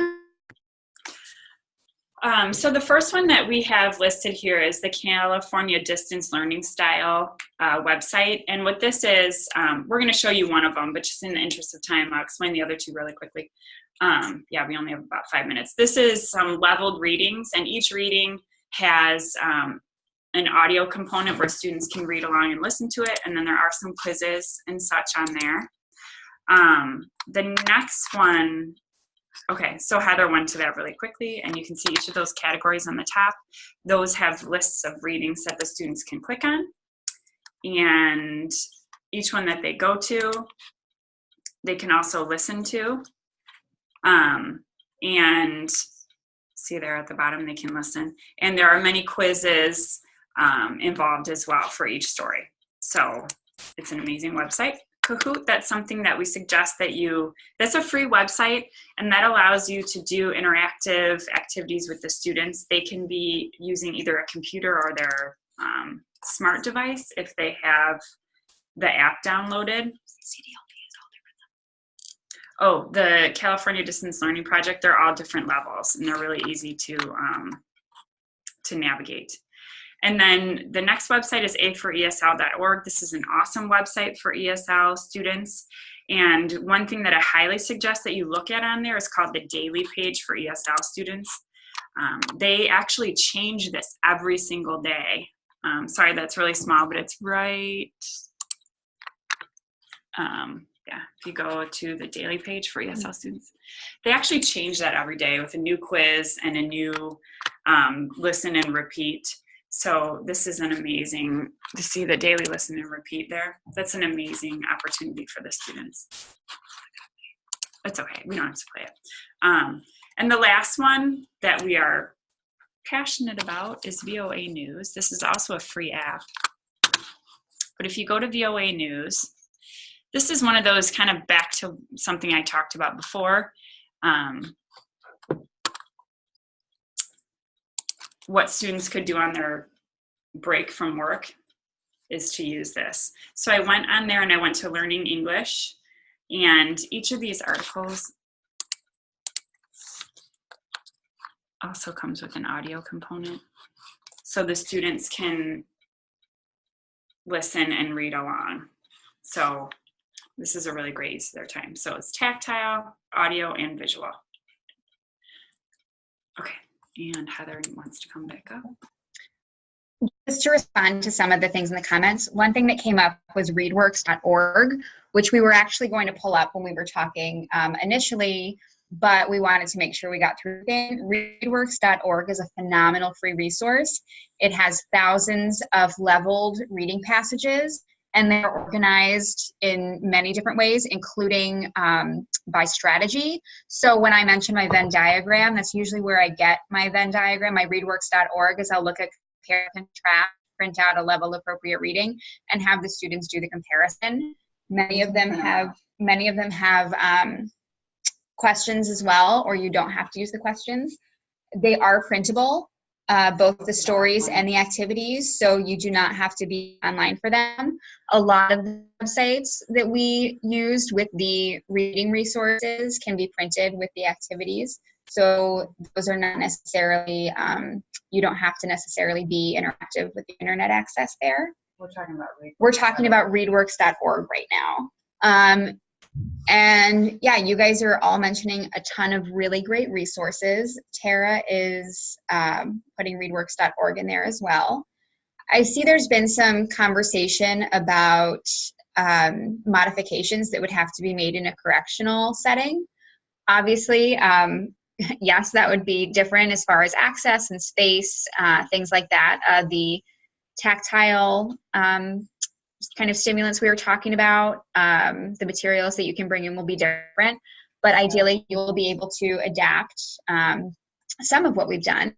So the first one that we have listed here is the California Distance Learning Style website. And what this is, we're going to show you one of them, but just in the interest of time, I'll explain the other two really quickly. Yeah, we only have about 5 minutes. This is some leveled readings, and each reading has an audio component where students can read along and listen to it, and then there are some quizzes and such on there. The next one, okay, so Heather went to that really quickly, and you can see each of those categories on the top. Those have lists of readings that the students can click on, and each one that they go to, they can also listen to. And see there at the bottom, they can listen. And there are many quizzes involved as well for each story. So it's an amazing website. Kahoot, that's something that we suggest that that's a free website, and that allows you to do interactive activities with the students. They can be using either a computer or their smart device if they have the app downloaded. Oh, the California Distance Learning Project, they're all different levels, and they're really easy to navigate. And then the next website is aforesl.org. This is an awesome website for ESL students. And one thing that I highly suggest that you look at on there is called the daily page for ESL students. They actually change this every single day. Sorry, that's really small, but it's right. Yeah, if you go to the daily page for ESL students, they actually change that every day with a new quiz and a new listen and repeat. So this is an amazing, to see the daily listen and repeat there, that's an amazing opportunity for the students. It's okay, we don't have to play it. And the last one that we are passionate about is VOA News. This is also a free app. But if you go to VOA News, this is one of those kind of back to something I talked about before. What students could do on their break from work is to use this. So I went on there and I went to Learning English, and each of these articles also comes with an audio component. So the students can listen and read along. So this is a really great use of their time. So it's tactile, audio, and visual. Okay. And Heather wants to come back up. Just to respond to some of the things in the comments, one thing that came up was readworks.org, which we were actually going to pull up when we were talking initially, but we wanted to make sure we got through it. Readworks.org is a phenomenal free resource. It has thousands of leveled reading passages, and they're organized in many different ways, including by strategy. So when I mention my Venn diagram, that's usually where I get my Venn diagram. My readworks.org is I'll look at compare and contrast, print out a level appropriate reading, and have the students do the comparison. Many of them have questions as well, or you don't have to use the questions. They are printable, both the stories and the activities, so you do not have to be online for them. A lot of the websites that we used with the reading resources can be printed with the activities. So those are not necessarily, you don't have to necessarily be interactive with the internet access there. We're talking about We're talking about readworks.org right now. And yeah, you guys are all mentioning a ton of really great resources. Tara is putting readworks.org in there as well. I see there's been some conversation about modifications that would have to be made in a correctional setting. Obviously, yes, that would be different as far as access and space, things like that. The tactile kind of stimulants we were talking about, the materials that you can bring in will be different, but ideally you will be able to adapt some of what we've done.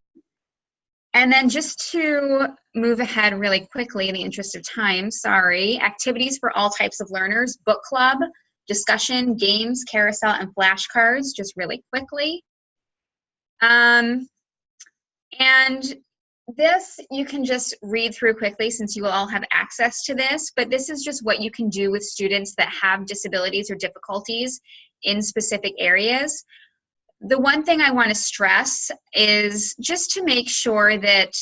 And then just to move ahead really quickly in the interest of time, sorry, activities for all types of learners, book club, discussion, games, carousel, and flashcards, just really quickly. And this you can just read through quickly since you will all have access to this, but this is just what you can do with students that have disabilities or difficulties in specific areas. the one thing I want to stress is just to make sure that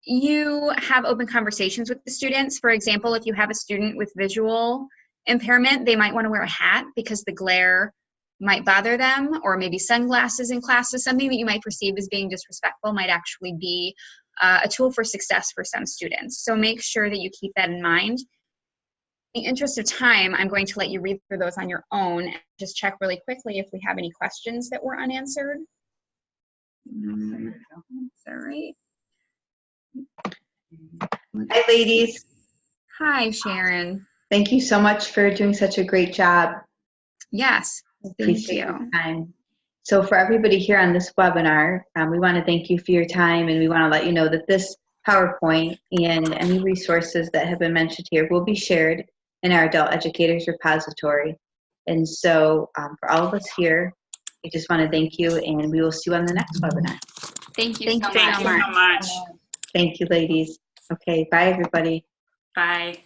you have open conversations with the students. For example, if you have a student with visual impairment, they might want to wear a hat because the glare might bother them, or maybe sunglasses in class is something that you might perceive as being disrespectful might actually be a tool for success for some students. So make sure that you keep that in mind. In the interest of time, I'm going to let you read through those on your own and just check really quickly if we have any questions that were unanswered. Sorry. Hi, ladies. Hi, Sharon. Thank you so much for doing such a great job. Yes, thank Appreciate you. your time. So for everybody here on this webinar, we want to thank you for your time, and we want to let you know that this PowerPoint and any resources that have been mentioned here will be shared in our adult educators repository. And so for all of us here, we just want to thank you, and we will see you on the next webinar. Thank you Thank you so much. Thank you, ladies. Okay, bye, everybody. Bye.